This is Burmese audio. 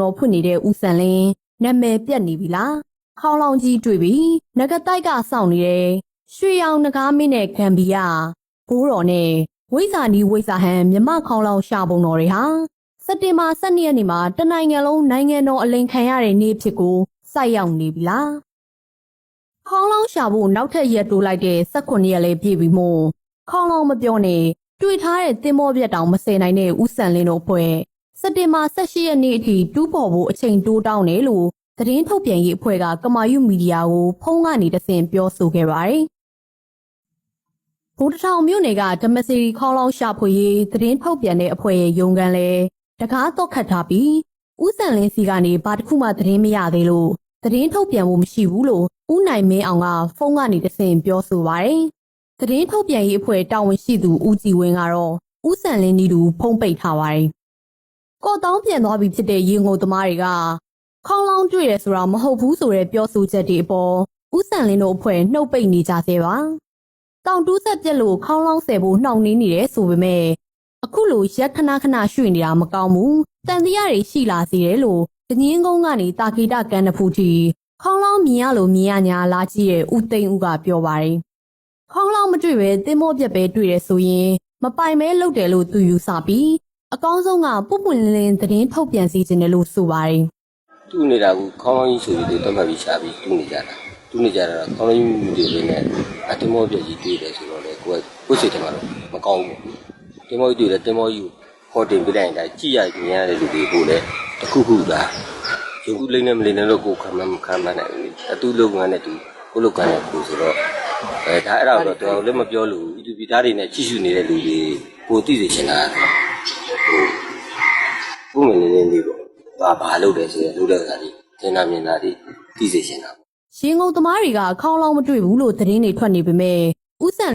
တော်ဖွင့်နေတဲ့ဦးစံလင်းနာမည်ပြတ်နေပြီလားခေါင်းလောင်းကြီးတွေ့ပြီငကတိုက်ကစောင့်နေတယ်ရွှေရောင်နဂါးမင်းနဲ့ဂမ်ဘီယာဘိုးတော်နဲ့ဝိဇာနီဝိဇာဟန်မြမခေါင်းလောင်းရှာပုံတော်တွေဟာစက်တင်ဘာ12ရက်နေ့မှာတနိုင်ငံလုံးနိုင်ငံတော်အလိန်ခံရတဲ့နေ့ဖြစ်ကိုစိုက်ရောက်နေပြီလားခေါင်းလောင်းရှာဖို့နောက်ထပ်ရက်တိုးလိုက်တဲ့18ရက်လေးပြည့်ပြီမို့ခေါင်းလောင်းမပြောနဲ့တွေ့ထားတဲ့တင်မောပြက်တောင်မစင်နိုင်တဲ့ဦးစံလင်းတို့အဖွဲ့စက်တင်ဘာ18ရက်နေ့အထိတူးပေါ်ဖို့အချိန်တိုးတောင်းတယ်လို့သတင်းထုတ်ပြန်ရေးအဖွဲ့ကကမာယုမီဒီယာကိုဖုန်းကနေတဆင့်ပြောဆိုခဲ့ပါတယ်။ဗိုလ်တထောင်မြို့နယ်ကဓမ္မစီခေါင်းလောင်းရှာဖွေရေးသတင်းထုတ်ပြန်တဲ့အဖွဲ့ရဲ့ရုံးခန်းလဲတကားတော့ခတ်ထားပြီးဦးစံလင်းစီကနေဘာတစ်ခုမှသတင်းမရသေးလို့သတင်းထုတ်ပြန်ဖို့မရှိဘူးလို့ဦးနိုင်မင်းအောင်ကဖုန်းကနေတဆင့်ပြောဆိုပါတယ်။သတင်းထုတ်ပြန်ရေးအဖွဲ့တာဝန်ရှိသူဦးကြည်ဝင်းကတော့ဦးစံလင်းနီးတူဖုန်းပိတ်ထားပါတယ်။ကော့တောင်းပြန်သွားပြီဖြစ်တဲ့ရေငုံသမားတွေကခေါင်းလောင်းတွေ့ရဆိုတာမဟုတ်ဘူးဆိုတဲ့ပြောဆိုချက်တွေအပေါ်ဦးစံလင်းတို့အဖွဲ့နှုတ်ပိတ်နေကြသေးပါ။တောင်တူးဆက်ပြက်လို့ခေါင်းလောင်းဆယ်ဖို့နှောင့်နှေးနေတယ်ဆိုပေမဲ့အခုလိုရက်ခဏခဏရွှေ့နေတာမကောင်းဘူး။တန်တရားတွေရှိလာစေတယ်လို့ကငင်းကုန်းကနေတာဂီတကန်တဖူတီခေါင်းလောင်းမြင်ရလို့မြင်ရညာလာကြည့်တဲ့ဦးသိန်းဦးကပြောပါတယ်။ခေါင်းလောင်းမတွေ့ပဲတင်းမောပြက်ပဲတွေ့ရဆိုရင်မပိုင်မဲလုပ်တယ်လို့သူယူဆပြီးအကောင်းဆုံးကပုပွင့်လင်းသတင်းထုတ်ပြန်စီခြင်းတယ်လို့ဆိုပါတယ်။တူနေတာကခေါင်းလောင်းကြီးဆိုပြီးတော့မှတ်ပြီးရှာပြီးတူနေကြတာ။တူနေကြတာခေါင်းလောင်းကြီးတွေလည်းနဲ့တင်းမောပြက်ကြီးတွေ့တယ်ဆိုတော့လေကိုယ်စိတ်ထဲမှာတော့မကောင်းဘူး။တင်းမောကြီးတွေ့တယ်တင်းမောကြီးဟောတင်ပြလိုက်ရင်ဒါကြည့်ရမြင်ရတဲ့လူတွေကိုလည်းတစ်ခုခုသာရုပ်လိမ့်နဲ့မလိမ့်နဲ့တော့ကိုယ်ခံမနိုင်ဘူး။အတူလုပ်ငန်းနဲ့တူကိုလုပ်ငန်းနဲ့ကိုဆိုတော့ဒါအဲ့ဒါတော့တော်လည်းမပြောလို့ဒီပြည်သားတွေနဲ့ကြည့်ရှုနေတဲ့လူတွေကိုသိစေချင်တာကိုမင်းနေနေပေါ့ဘာလုပ်တယ်ဆိုရင်လုပ်တဲ့အခါဒီသင်္နာမြင်တာဒီသိစေချင်တာရေငုံသမားတွေကခေါင်းလောင်းမတွေ့ဘူးလို့သတင်းတွေထွက်နေပေမဲ့ဦးစံ